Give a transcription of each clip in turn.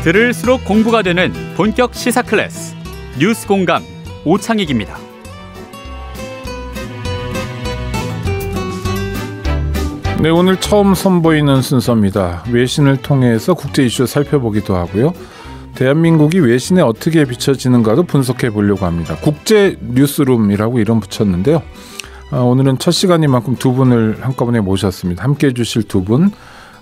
들을수록 공부가 되는 본격 시사 클래스 뉴스 공감 오창익입니다. 네, 오늘 처음 선보이는 순서입니다. 외신을 통해서 국제 이슈 살펴보기도 하고요. 대한민국이 외신에 어떻게 비춰지는가도 분석해 보려고 합니다. 국제 뉴스룸이라고 이름 붙였는데요. 오늘은 첫 시간인 만큼 두 분을 한꺼번에 모셨습니다. 함께해 주실 두 분,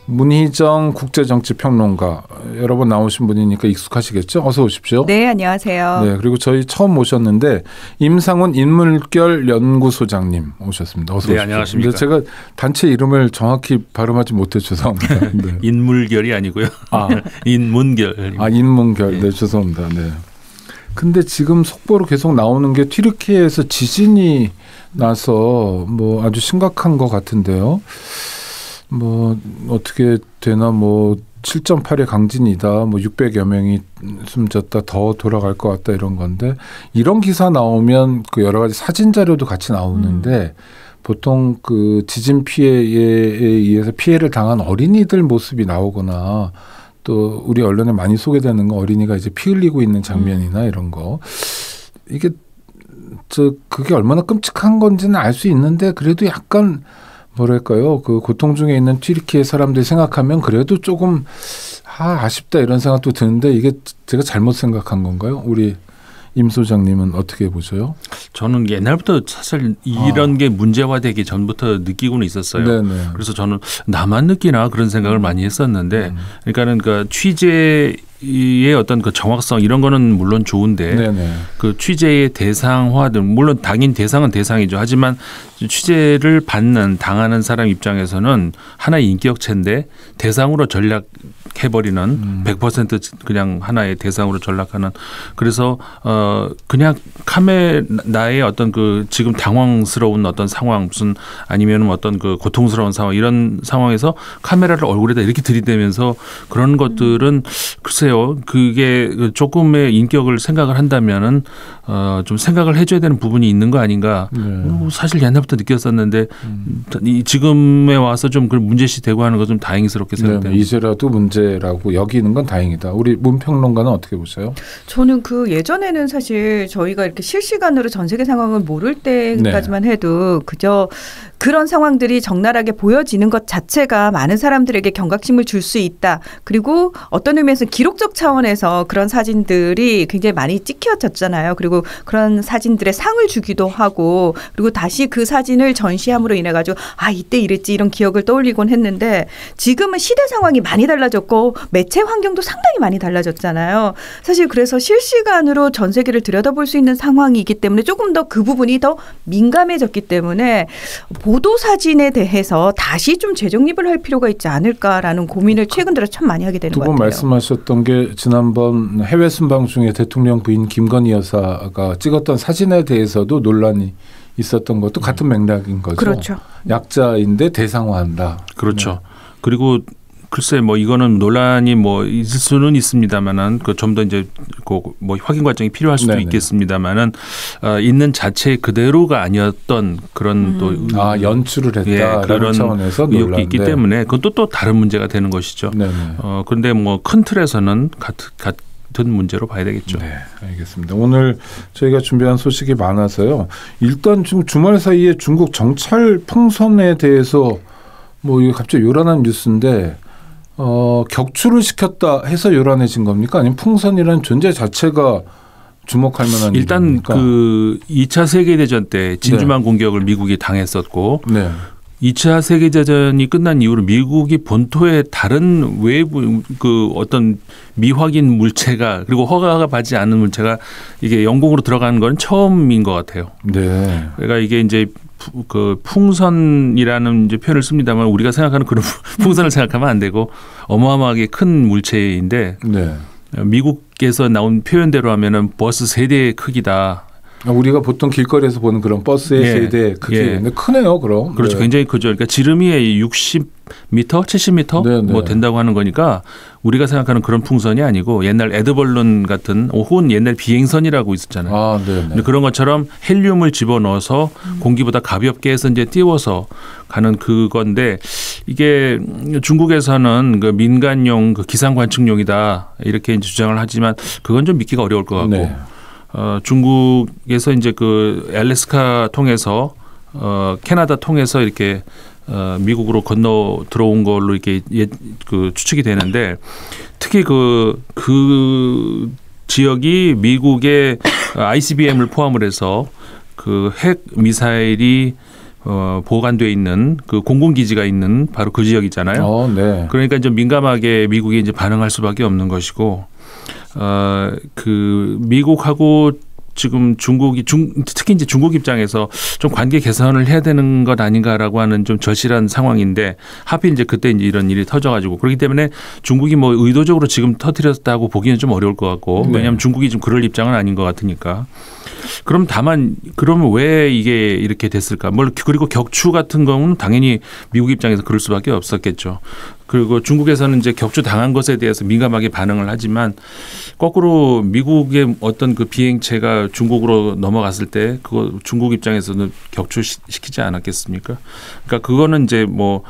문희정 국제정치평론가, 여러 번 나오신 분이니까 익숙하시겠죠? 어서 오십시오. 네, 안녕하세요. 네, 그리고 저희 처음 모셨는데 임상훈 인물결 연구소장님 오셨습니다. 어서 오십시오. 네, 안녕하십니까. 근데 제가 단체 이름을 정확히 발음하지 못해 죄송합니다. 네. 인물결이 아니고요. 인문결. 인문결. 네, 죄송합니다. 네. 근데 지금 속보로 계속 나오는 게 튀르키예에서 지진이 나서 뭐 아주 심각한 것 같은데요. 뭐 어떻게 되나, 뭐 7.8의 강진이다, 뭐 600여 명이 숨졌다, 더 돌아갈 것 같다, 이런 건데, 이런 기사 나오면 그 여러 가지 사진 자료도 같이 나오는데 보통 그 지진 피해에 의해서 피해를 당한 어린이들 모습이 나오거나, 또 우리 언론에 많이 소개되는 거 어린이가 이제 피 흘리고 있는 장면이나 이런 거, 이게 그게 얼마나 끔찍한 건지는 알 수 있는데, 그래도 약간 뭐랄까요, 그 고통 중에 있는 튀르키예 사람들 생각하면 그래도 조금 아쉽다 이런 생각도 드는데, 이게 제가 잘못 생각한 건가요? 우리 임 소장님은 어떻게 보세요? 저는 옛날부터 사실 이런 게 문제화되기 전부터 느끼고는 있었어요. 네네. 그래서 저는 나만 느끼나 그런 생각을 많이 했었는데, 그러니까는 그 취재의 어떤 그 정확성 이런 거는 물론 좋은데, 네네. 그 취재의 대상화들, 물론 당연 대상은 대상이죠. 하지만 취재를 당하는 사람 입장에서는 하나의 인격체인데 대상으로 전락해버리는 100% 그냥 하나의 대상으로 전락하는, 그래서 그냥 나의 어떤 그 지금 당황스러운 어떤 상황, 무슨 아니면 어떤 그 고통스러운 상황, 이런 상황에서 카메라를 얼굴에다 이렇게 들이대면서 그런 것들은 글쎄요, 그게 조금의 인격을 생각을 한다면은 좀 생각을 해줘야 되는 부분이 있는 거 아닌가. 사실 옛날부터 느꼈었는데 지금에 와서 좀 그 문제시 되고 하는 거 좀 다행스럽게 생각돼요. 이제라도 문제라고 여기는 건 다행이다. 우리 문평론가는 어떻게 보세요? 저는 그 예전에는 사실 저희가 이렇게 실시간으로 전 세계 상황을 모를 때까지만 해도 그저 그런 상황들이 적나라하게 보여지는 것 자체가 많은 사람들에게 경각심을 줄 수 있다. 그리고 어떤 의미에서 기록적 차원에서 그런 사진들이 굉장히 많이 찍혀졌잖아요. 그리고 그런 사진들의 상을 주기도 하고, 그리고 다시 그 사진을 전시함으로 인해 가지고 이때 이랬지 이런 기억을 떠올리곤 했는데, 지금은 시대 상황이 많이 달라졌고 매체 환경도 상당히 많이 달라졌잖아요. 사실 그래서 실시간으로 전 세계를 들여다볼 수 있는 상황이기 때문에 조금 더 그 부분이 더 민감해졌기 때문에 보도 사진에 대해서 다시 좀 재정립을 할 필요가 있지 않을까라는 고민을 최근 들어 참 많이 하게 되는 것 같아요. 두 분 말씀하셨던 게 지난번 해외 순방 중에 대통령 부인 김건희 여사가 찍었던 사진에 대해서도 논란이 있었던 것도 같은 맥락인 거죠. 그렇죠. 약자인데 대상화한다. 그렇죠. 네. 그리고 글쎄 뭐 이거는 논란이 뭐 있을 수는 있습니다만은 그 좀 더 이제 뭐 확인 과정이 필요할 수도 있겠습니다만은 있는 자체 그대로가 아니었던 그런 또 연출을 했다 그런 차원에서 의혹이 있기 때문에 그것도 또 다른 문제가 되는 것이죠. 그런데 뭐 큰 틀에서는 같은 문제로 봐야 되겠죠. 네, 알겠습니다. 오늘 저희가 준비한 소식이 많아서요. 일단 지금 주말 사이에 중국 정찰 풍선에 대해서 뭐 이게 갑자기 요란한 뉴스인데, 격추를 시켰다 해서 요란해진 겁니까? 아니면 풍선이라는 존재 자체가 주목할 만한 일단 일입니까? 그 2차 세계대전 때 진주만 공격을 미국이 당했었고, 2차 세계대전이 끝난 이후로 미국이 본토에 다른 외부 그 어떤 미확인 물체가, 그리고 허가가 받지 않은 물체가 이게 영공으로 들어가는 건 처음인 것 같아요. 네. 그러니까 이게 이제 그 풍선이라는 이제 표현을 씁니다만, 우리가 생각하는 그런 풍선을 생각하면 안 되고 어마어마하게 큰 물체인데, 미국에서 나온 표현대로 하면은 버스 3대의 크기다. 우리가 보통 길거리에서 보는 그런 버스의 세대 크기 크네요. 그럼. 그렇죠. 굉장히 크죠. 그러니까 지름이 60m, 70m 뭐 된다고 하는 거니까 우리가 생각하는 그런 풍선이 아니고 옛날 에드벌룬 같은 혹은 옛날 비행선이라고 있었잖아요. 근데 그런 것처럼 헬륨을 집어넣어서 공기보다 가볍게 해서 이제 띄워서 가는 그건데 이게 중국에서는 그 민간용 그 기상 관측용이다 이렇게 이제 주장을 하지만 그건 좀 믿기가 어려울 것 같고 중국에서 이제 그 알래스카 통해서 캐나다 통해서 이렇게 미국으로 건너 들어온 걸로 이렇게 그 추측이 되는데 특히 그 지역이 미국의 ICBM을 포함을 해서 그 핵 미사일이 보관돼 있는 그 공군기지가 있는 바로 그 지역이잖아요. 그러니까 좀 민감하게 미국이 이제 반응할 수밖에 없는 것이고 그 미국하고 지금 중국이 특히 이제 중국 입장에서 좀 관계 개선을 해야 되는 것 아닌가라고 하는 좀 절실한 상황인데 하필 이제 그때 이제 이런 일이 터져가지고 그렇기 때문에 중국이 뭐 의도적으로 지금 터뜨렸다고 보기는 좀 어려울 것 같고 왜냐하면 중국이 좀 그럴 입장은 아닌 것 같으니까. 그럼 다만 그러면 왜 이게 이렇게 됐을까? 그리고 격추 같은 경우는 당연히 미국 입장에서 그럴 수밖에 없었겠죠. 그리고 중국에서는 이제 격추 당한 것에 대해서 민감하게 반응을 하지만 거꾸로 미국의 어떤 그 비행체가 중국으로 넘어갔을 때 그거 중국 입장에서는 격추시키지 않았겠습니까? 그러니까 그거는 이제 뭐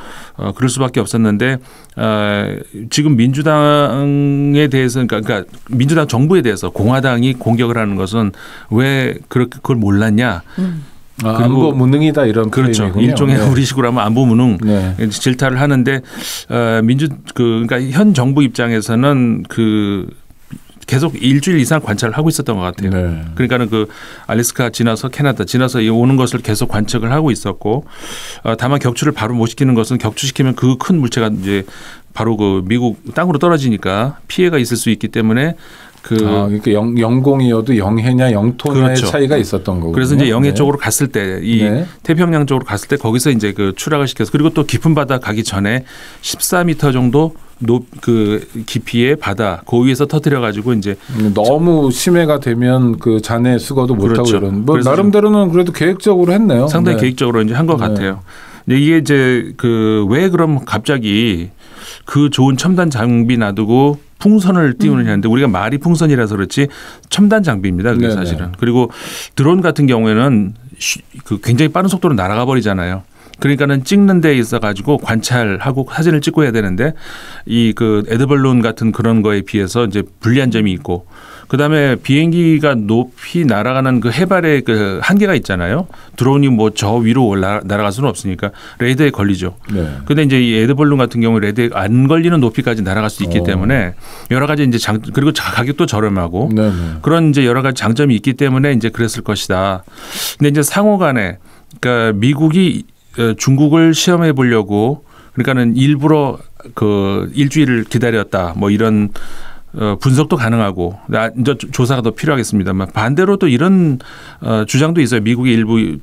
그럴 수밖에 없었는데 지금 민주당에 대해서 그러니까 민주당 정부에 대해서 공화당이 공격을 하는 것은 왜 그걸 몰랐냐? 안보 무능이다 이런 그렇죠. 표현이군요. 일종의 우리식으로 하면 안보 무능 질타를 하는데 그러니까 현 정부 입장에서는 그 계속 일주일 이상 관찰을 하고 있었던 것 같아요. 그러니까는 그 알래스카 지나서 캐나다 지나서 오는 것을 계속 관측을 하고 있었고 다만 격추를 바로 못 시키는 것은 격추시키면 그 큰 물체가 이제 바로 그 미국 땅으로 떨어지니까 피해가 있을 수 있기 때문에 그러니까 영공이어도 영해냐 영토냐의 차이가 있었던 거고. 그래서 이제 영해 쪽으로 갔을 때 이 태평양 쪽으로 갔을 때 거기서 이제 그 추락을 시켜서 그리고 또 깊은 바다 가기 전에 14m 정도 그 깊이의 바다 그 위에서 터뜨려 가지고 이제 너무 심해가 되면 그 잔해 수거도 못하고 이런 뭐 나름대로는 그래도 계획적으로 했네요. 상당히 계획적으로 이제 한 것 같아요. 이게 이제 그 왜 그럼 갑자기 그 좋은 첨단 장비 놔두고 풍선을 띄우느냐는데 우리가 말이 풍선이라서 그렇지 첨단 장비입니다. 그게 사실은. 그리고 드론 같은 경우에는 그 굉장히 빠른 속도로 날아가 버리잖아요. 그러니까는 찍는 데 있어 가지고 관찰하고 사진을 찍고 해야 되는데 이 그 에드벌룬 같은 그런 거에 비해서 이제 불리한 점이 있고 그다음에 비행기가 높이 날아가는 그 해발의 그 한계가 있잖아요. 드론이 뭐 저 위로 날아갈 수는 없으니까 레이더에 걸리죠. 그런데 이제 이 에드벌룬 같은 경우 레이더에 안 걸리는 높이까지 날아갈 수 있기 때문에 여러 가지 이제 그리고 가격도 저렴하고 그런 이제 여러 가지 장점이 있기 때문에 이제 그랬을 것이다. 근데 이제 상호간에 그러니까 미국이 중국을 시험해 보려고 그러니까는 일부러 그 일주일을 기다렸다 뭐 이런 분석도 가능하고 이제 조사가 더 필요하겠습니다만 반대로 또 이런 주장도 있어요. 미국의 일부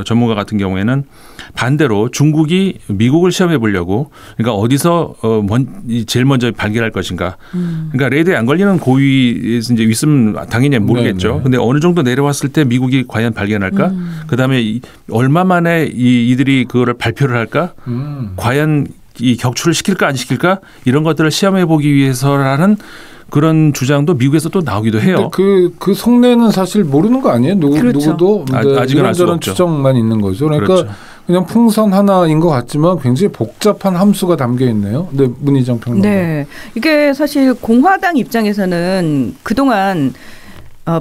전문가 같은 경우에는 반대로 중국이 미국을 시험해 보려고 그러니까 어디서 제일 먼저 발견할 것인가. 그러니까 레이더에 안 걸리는 고위에서 이제 있으면 당연히 모르겠죠. 그런데 어느 정도 내려왔을 때 미국이 과연 발견할까? 그다음에 얼마 만에 이들이 그거를 발표를 할까? 과연 이 격추를 시킬까 안 시킬까? 이런 것들을 시험해 보기 위해서라는 그런 주장도 미국에서 또 나오기도 해요. 그 속내는 사실 모르는 거 아니에요? 누구도 아직은 알 수가 없죠. 추정만 있는 거죠. 그러니까 그냥 풍선 하나인 것 같지만 굉장히 복잡한 함수가 담겨 있네요. 네, 문희정 평론가. 네, 이게 사실 공화당 입장에서는 그동안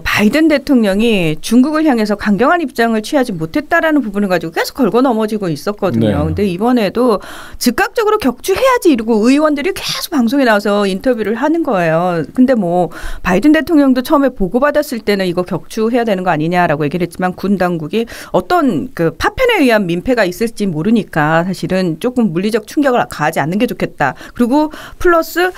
바이든 대통령이 중국을 향해서 강경한 입장을 취하지 못했다라는 부분을 가지고 계속 걸고 넘어지고 있었거든요. 그런데 이번에도 즉각적으로 격추해야지 이러고 의원들이 계속 방송에 나와서 인터뷰를 하는 거예요. 근데 뭐 바이든 대통령도 처음에 보고받았을 때는 이거 격추해야 되는 거 아니냐라고 얘기를 했지만 군 당국이 어떤 그 파편에 의한 민폐가 있을지 모르니까 사실은 조금 물리적 충격을 가하지 않는 게 좋겠다. 그리고 플러스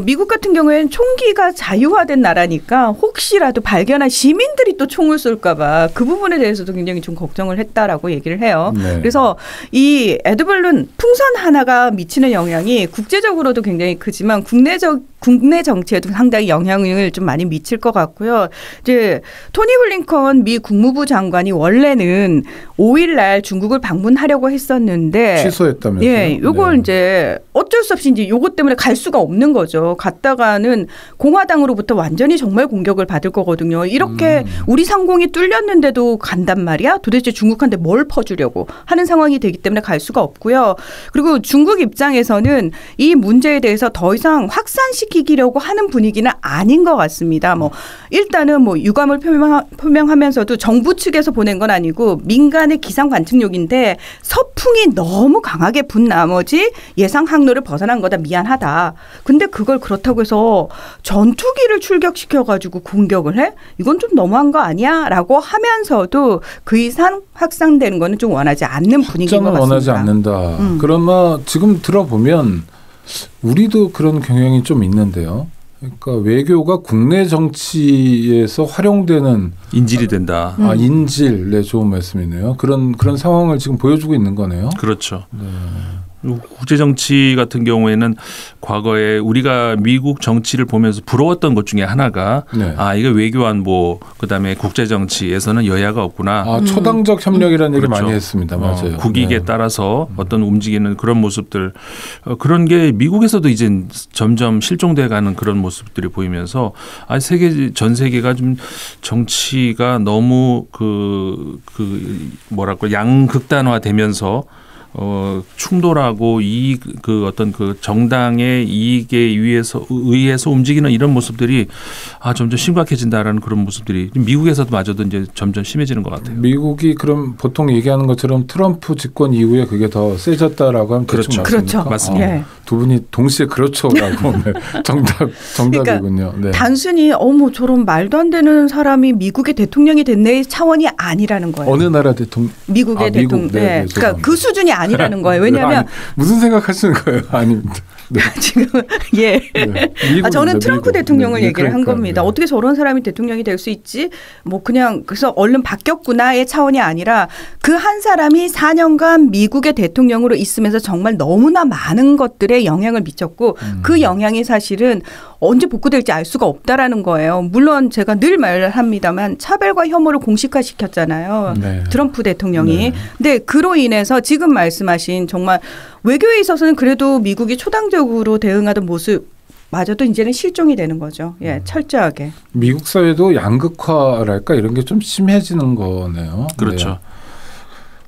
미국 같은 경우에는 총기가 자유화된 나라니까 혹시라도 발견한 시민들이 또 총을 쏠까 봐 그 부분에 대해서도 굉장히 좀 걱정을 했다라고 얘기를 해요. 그래서 이 에드벌룬 풍선 하나가 미치는 영향이 국제적으로도 굉장히 크지만 국내적 국내 정치에도 상당히 영향을 좀 많이 미칠 것 같고요. 이제 토니 블링컨 미 국무부 장관이 원래는 5일 날 중국을 방문하려고 했었는데 취소했다면서요? 예, 요걸 네. 이제 어쩔 수 없이 이제 요것 때문에 갈 수가 없는 거죠. 갔다가는 공화당으로부터 완전히 정말 공격을 받을 거거든요. 이렇게 우리 상공이 뚫렸는데도 간단 말이야. 도대체 중국한테 뭘 퍼주려고 하는 상황이 되기 때문에 갈 수가 없고요. 그리고 중국 입장에서는 이 문제에 대해서 더 이상 확산시키려고 하는 분위기는 아닌 것 같습니다. 뭐 일단은 뭐 유감을 표명하면서도 정부 측에서 보낸 건 아니고 민간의 기상 관측용인데 서풍이 너무 강하게 분 나머지 예상 항로를 벗어난 거다. 미안하다. 근데 그걸 그렇다고 해서 전투기를 출격시켜가지고 공격을 해? 이건 좀 너무한 거 아니야? 라고 하면서도 그 이상 확산되는 거는 좀 원하지 않는 분위기인 것 같습니다. 원하지 않는다. 그러나 지금 들어보면 우리도 그런 경향이 좀 있는데요. 그러니까 외교가 국내 정치에서 활용되는 인질이 된다. 인질, 네, 좋은 말씀이네요. 그런 상황을 지금 보여주고 있는 거네요. 그렇죠. 네. 국제 정치 같은 경우에는 과거에 우리가 미국 정치를 보면서 부러웠던 것 중에 하나가 네. 이거 외교안보 그다음에 국제 정치에서는 여야가 없구나. 초당적 협력이라는 얘기 그렇죠. 많이 했습니다. 맞아요. 국익에 따라서 어떤 움직이는 그런 모습들 그런 게 미국에서도 이제 점점 실종돼가는 그런 모습들이 보이면서 전 세계가 좀 정치가 너무 뭐랄까 양극단화되면서 충돌하고 어떤 정당의 이익에 의해서 움직이는 이런 모습들이 점점 심각해진다라는 그런 모습들이 미국에서도 마저도 이제 점점 심해지는 것 같아요. 미국이 그럼 보통 얘기하는 것처럼 트럼프 집권 이후에 그게 더 세졌다라고 하면 그렇죠. 그렇죠. 맞습니다. 네. 두 분이 동시에 그렇죠라고 네. 정답이군요. 그러니까 네. 단순히 저런 말도 안 되는 사람이 미국의 대통령이 됐네 차원이 아니라는 거예요. 어느 나라 대통령? 미국의 대통령. 네, 그러니까 그 수준이 아니라는 거예요. 왜냐하면 무슨 생각하시는 거예요? 아닙니다. 네. 지금 예. 네. 저는 트럼프 대통령을 얘기를 한 그러니까, 겁니다. 네. 어떻게 저런 사람이 대통령이 될 수 있지? 뭐 그냥 그래서 얼른 바뀌었구나의 차원이 아니라 그 한 사람이 4년간 미국의 대통령으로 있으면서 정말 너무나 많은 것들에 영향을 미쳤고 그 영향이 사실은 언제 복구될지 알 수가 없다라는 거예요. 물론 제가 늘 말합니다만 차별과 혐오를 공식화시켰잖아요. 네. 트럼프 대통령이. 네. 근데 그로 인해서 지금 말씀하신 정말 외교에 있어서는 그래도 미국이 초당적으로 대응하던 모습 마저도 이제는 실종이 되는 거죠. 예, 철저하게. 미국 사회도 양극화랄까 이런 게 좀 심해지는 거네요. 그렇죠.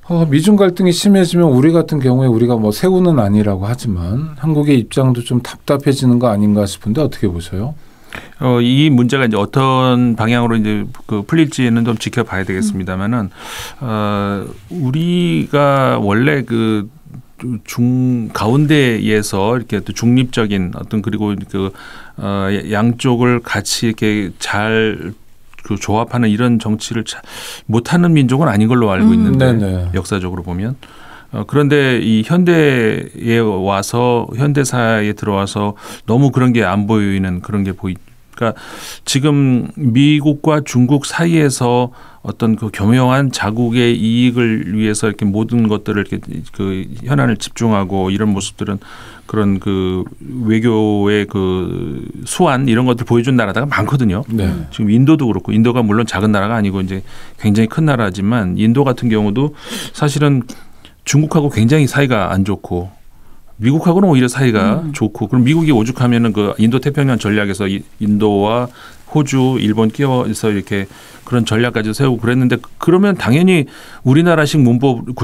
네. 미중 갈등이 심해지면 우리 같은 경우에 우리가 뭐 새우는 아니라고 하지만 한국의 입장도 좀 답답해지는 거 아닌가 싶은데 어떻게 보세요? 이 문제가 이제 어떤 방향으로 이제 풀릴지는 좀 지켜봐야 되겠습니다만은 우리가 원래 가운데에서 이렇게 또 중립적인 어떤 그리고 양쪽을 같이 이렇게 잘 조합하는 이런 정치를 못하는 민족은 아닌 걸로 알고 있는데 네네. 역사적으로 보면 그런데 이 현대에 와서 현대사에 들어와서 너무 그런 게 안 보이는 그런 게 그러니까 지금 미국과 중국 사이에서 어떤 교묘한 자국의 이익을 위해서 이렇게 모든 것들을 이렇게 현안을 집중하고 이런 모습들은 그런 외교의 수완 이런 것들 보여준 나라가 많거든요. 네. 지금 인도도 그렇고 인도가 물론 작은 나라가 아니고 이제 굉장히 큰 나라지만 인도 같은 경우도 사실은 중국하고 굉장히 사이가 안 좋고 미국하고는 오히려 사이가 좋고 그럼 미국이 오죽하면은 인도 태평양 전략에서 인도와 호주, 일본 끼워서 이렇게 그런 전략까지 세우고 그랬는데 그러면 당연히 우리나라식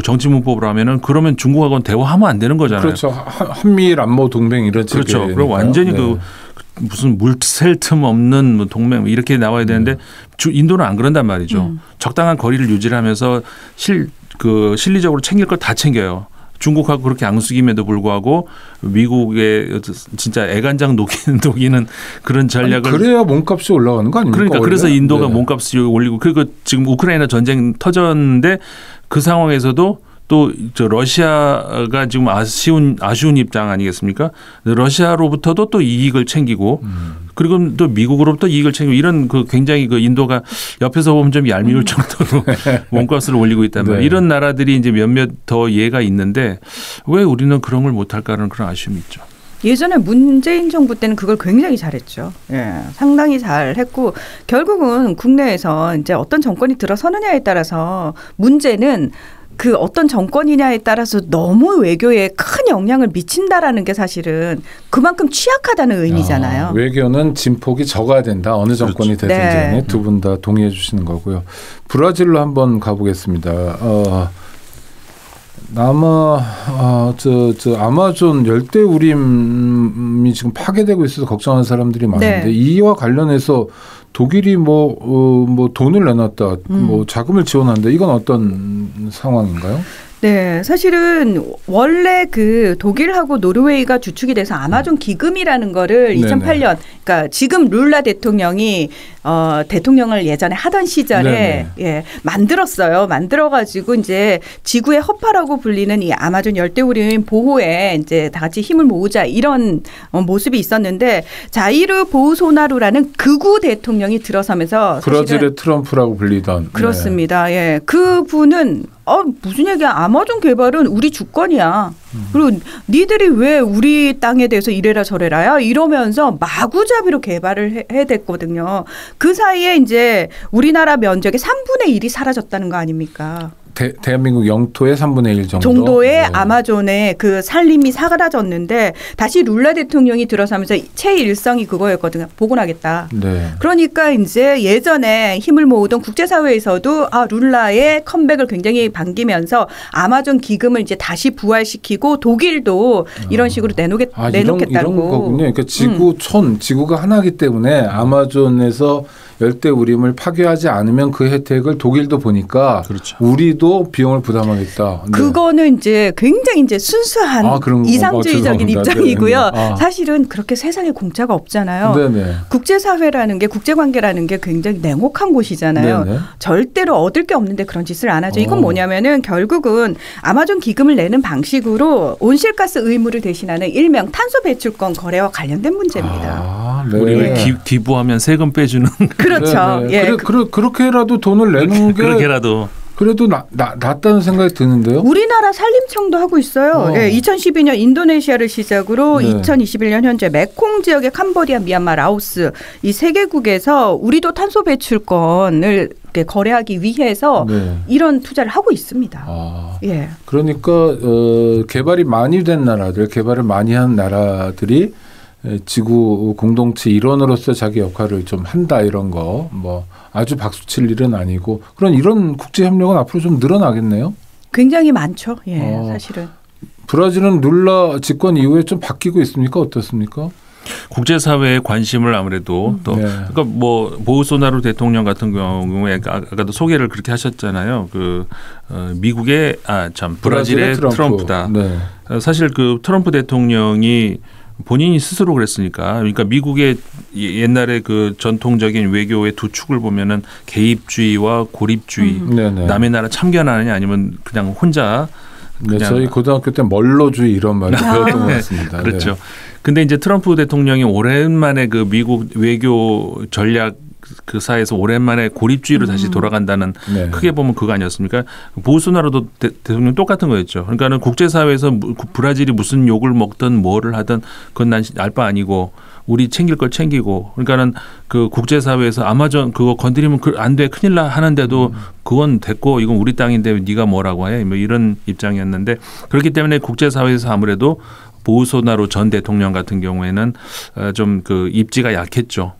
정치 문법으로 하면은 그러면 중국하고는 대화하면 안 되는 거잖아요. 그렇죠. 한미일 안보 동맹 이런 그렇죠. 그럼 완전히 무슨 물샐 틈 없는 동맹 이렇게 나와야 되는데 인도는 안 그런단 말이죠. 적당한 거리를 유지하면서 실리적으로 챙길 걸 다 챙겨요. 중국하고 그렇게 앙숙임에도 불구하고 미국의 진짜 애간장 녹이는 그런 전략을 그래야 몸값이 올라가는 거 아닙니까? 그러니까 그래서 인도가 네. 몸값이 올리고 그리고 지금 우크라이나 전쟁 터졌는데 그 상황에서도 또 러시아가 지금 아쉬운 입장 아니겠습니까? 러시아로부터도 또 이익을 챙기고 그리고 또 미국으로부터 이익을 챙기고 이런 굉장히 인도가 옆에서 보면 좀 얄미울 정도로 몸값을 올리고 있단 말이에요. 네. 이런 나라들이 이제 몇몇 더 예가 있는데 왜 우리는 그런 걸 못할까라는 그런 아쉬움이 있죠. 예전에 문재인 정부 때는 그걸 굉장히 잘했죠. 예, 상당히 잘했고 결국은 국내에서 이제 어떤 정권이 들어서느냐에 따라서 문제는 그 어떤 정권이냐에 따라서 너무 외교에 큰 영향을 미친다라는 게 사실은 그만큼 취약하다는 의미잖아요. 외교는 진폭이 적어야 된다. 어느 정권이 되든지 간에 두 분 다 동의해 주시는 거고요. 브라질로 한번 가보겠습니다. 아마존 열대우림이 지금 파괴되고 있어서 걱정하는 사람들이 많은데 이와 관련해서 독일이 뭐 돈을 내놨다, 뭐 자금을 지원한다. 이건 어떤 상황인가요? 네, 사실은 원래 그 독일하고 노르웨이가 주축이 돼서 아마존 기금이라는 거를 2008년, 그러니까 지금 룰라 대통령이 대통령을 예전에 하던 시절에 예, 만들었어요. 만들어가지고 이제 지구의 허파라고 불리는 이 아마존 열대우림 보호에 이제 다 같이 힘을 모으자 이런 모습이 있었는데 자이르 보우소나루라는 극우 대통령이 들어서면서 브라질의 트럼프라고 불리던 그렇습니다. 예, 그분은 무슨 얘기야? 아마존 개발은 우리 주권이야. 그리고 니들이 왜 우리 땅에 대해서 이래라 저래라야? 이러면서 마구잡이로 개발을 해댔거든요. 그 사이에 이제 우리나라 면적의 3분의 1이 사라졌다는 거 아닙니까? 대한민국 영토의 3분의 1 정도의 아마존의 그 산림이 사라졌는데 다시 룰라 대통령이 들어서면서 최일성이 그거였거든요. 복원하겠다. 그러니까 이제 예전에 힘을 모으던 국제사회에서도 룰라의 컴백을 굉장히 반기면서 아마존 기금을 이제 다시 부활시키고 독일도 이런 식으로 내놓겠다고. 이런 거군요. 그러니까 지구가 하나이기 때문에 아마존에서 열대우림을 파괴하지 않으면 그 혜택을 독일도 보니까 우리도 비용을 부담하겠다. 그거는 이제 굉장히 이제 순수한 이상주의적인 입장이고요. 사실은 그렇게 세상에 공짜가 없잖아요. 국제사회라는 게 국제관계라는 게 굉장히 냉혹한 곳이잖아요. 절대로 얻을 게 없는데 그런 짓을 안 하죠. 이건 뭐냐면은 결국은 아마존 기금을 내는 방식으로 온실가스 의무를 대신하는 일명 탄소 배출권 거래와 관련된 문제입니다. 우리가 기부하면 세금 빼주는. 그렇죠. 예. 그렇게라도 돈을 내는 게 그렇게라도. 그래도 낫다는 생각이 드는데요. 우리나라 산림청도 하고 있어요. 예, 2012년 인도네시아를 시작으로 2021년 현재 메콩 지역의 캄보디아, 미얀마, 라오스 이 세 개국에서 우리도 탄소 배출권을 거래하기 위해서 이런 투자를 하고 있습니다. 예. 그러니까 개발이 많이 된 나라들, 개발을 많이 한 나라들이 지구 공동체 일원으로서 자기 역할을 좀 한다 이런 거 뭐 아주 박수칠 일은 아니고 이런 국제 협력은 앞으로 좀 늘어나겠네요. 굉장히 많죠. 예, 사실은. 브라질은 룰라 집권 이후에 좀 바뀌고 있습니까? 어떻습니까? 국제사회의 관심을 아무래도 또 그러니까 뭐 보우소나루 대통령 같은 경우에 아까도 소개를 그렇게 하셨잖아요. 미국의 브라질의 트럼프다. 사실 그 트럼프 대통령이 본인이 스스로 그랬으니까. 그러니까 미국의 옛날에 그 전통적인 외교의 두 축을 보면은 개입주의와 고립주의. 남의 나라 참견하느냐 아니면 그냥 혼자. 저희 고등학교 때 멀로주의 이런 말을 배웠던 것 같습니다. 그렇죠. 근데 이제 트럼프 대통령이 오랜만에 그 미국 외교 전략 그 사이에서 오랜만에 고립주의로 다시 돌아간다는 크게 보면 그거 아니었습니까? 보우소나루도 대통령 똑같은 거였죠. 그러니까는 국제사회에서 브라질이 무슨 욕을 먹든 뭐를 하든 그건 난 알 바 아니고 우리 챙길 걸 챙기고 그러니까는 그 국제사회에서 아마존 그거 건드리면 안 돼 큰일 나 하는데도 그건 됐고 이건 우리 땅인데 네가 뭐라고 해 뭐 이런 입장이었는데 그렇기 때문에 국제사회에서 아무래도 보우소나루 전 대통령 같은 경우에는 좀 그 입지가 약했죠.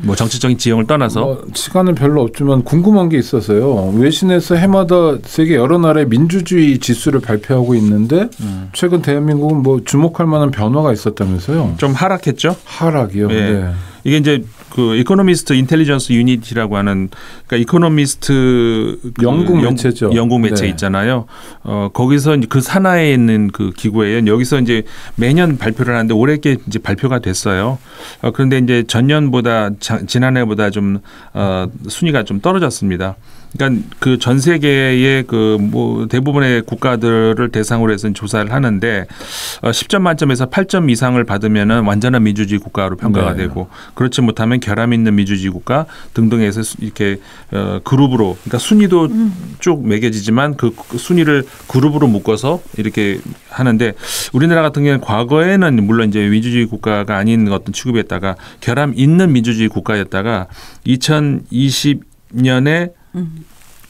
뭐 정치적인 지형을 떠나서 시간은 별로 없지만 궁금한 게 있어서요. 외신에서 해마다 세계 여러 나라의 민주주의 지수를 발표하고 있는데 최근 대한민국은 뭐 주목할 만한 변화가 있었다면서요? 좀 하락했죠? 하락이요. 이게 이제 그 이코노미스트 인텔리전스 유닛이라고 하는 그러니까 이코노미스트 영국 매체죠. 영국 매체 있잖아요. 거기서 그 산하에 있는 그 기구예요. 여기서 이제 매년 발표를 하는데 올해 게 이제 발표가 됐어요. 그런데 이제 전년보다 지난해보다 좀 순위가 좀 떨어졌습니다. 그러니까 그 전 세계의 그 뭐 대부분의 국가들을 대상으로 해서 조사를 하는데 10점 만점에서 8점 이상을 받으면은 완전한 민주주의 국가로 평가가 네. 되고 그렇지 못하면 결함 있는 민주주의 국가 등등에서 이렇게 그룹으로 그러니까 순위도 쭉 매겨지지만 그 순위를 그룹으로 묶어서 이렇게 하는데 우리나라 같은 경우는 과거에는 물론 이제 민주주의 국가가 아닌 어떤 취급이었다가 결함 있는 민주주의 국가였다가 2020년에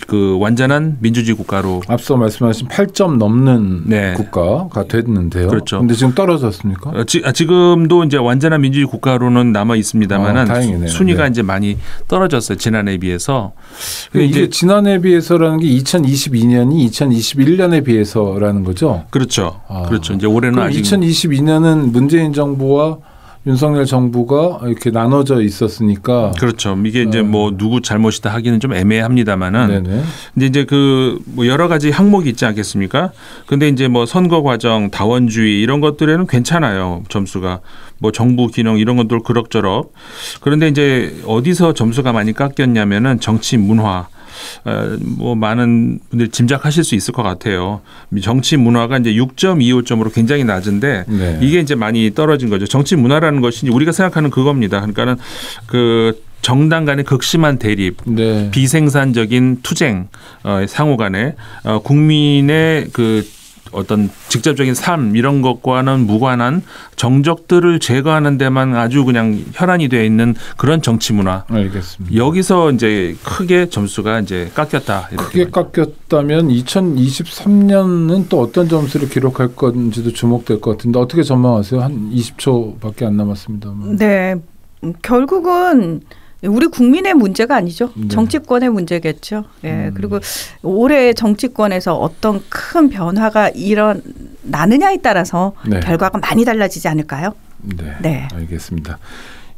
그 완전한 민주주의 국가로 앞서 말씀하신 8점 넘는 네. 국가가 됐는데요. 그렇죠. 근데 지금 떨어졌습니까? 지금도 이제 완전한 민주주의 국가로는 남아 있습니다만은 순위가 네. 이제 많이 떨어졌어요. 지난해에 비해서. 이게 지난해에 비해서라는 게 2022년이 2021년에 비해서라는 거죠. 그렇죠. 그렇죠. 이제 올해는 아직 2022년은 문재인 정부와 윤석열 정부가 이렇게 나눠져 있었으니까 그렇죠. 이게 이제 뭐 누구 잘못이다 하기는 좀 애매합니다만은 네네. 근데 이제 그 뭐 여러 가지 항목이 있지 않겠습니까? 근데 이제 뭐 선거 과정, 다원주의 이런 것들에는 괜찮아요. 점수가 뭐 정부 기능 이런 것들 그럭저럭. 그런데 이제 어디서 점수가 많이 깎였냐면은 정치 문화. 뭐 많은 분들이 짐작하실 수 있을 것 같아요. 정치 문화가 이제 6.25점으로 굉장히 낮은데 네. 이게 이제 많이 떨어진 거죠. 정치 문화라는 것이 우리가 생각하는 그겁니다. 그러니까는 그 정당 간의 극심한 대립, 네. 비생산적인 투쟁, 상호 간에 국민의 그 어떤 직접적인 삶 이런 것과는 무관한 정적들을 제거하는 데만 아주 그냥 혈안이 되어 있는 그런 정치 문화. 알겠습니다. 여기서 이제 크게 점수가 이제 깎였다. 크게 깎였다면 2023년은 또 어떤 점수를 기록할 건지도 주목될 것 같은데 어떻게 전망하세요? 한 20초밖에 안 남았습니다만. 네, 결국은 우리 국민의 문제가 아니죠. 네. 정치권의 문제겠죠. 예. 그리고 올해 정치권에서 어떤 큰 변화가 일어나느냐에 따라서 네. 결과가 많이 달라지지 않을까요? 네. 네. 알겠습니다.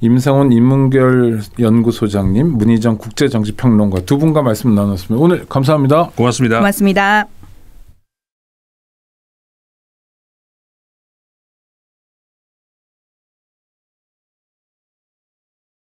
임상훈 인문결 연구소장님, 문희정 국제정치평론가 두 분과 말씀 나눴습니다. 오늘 감사합니다. 고맙습니다. 고맙습니다.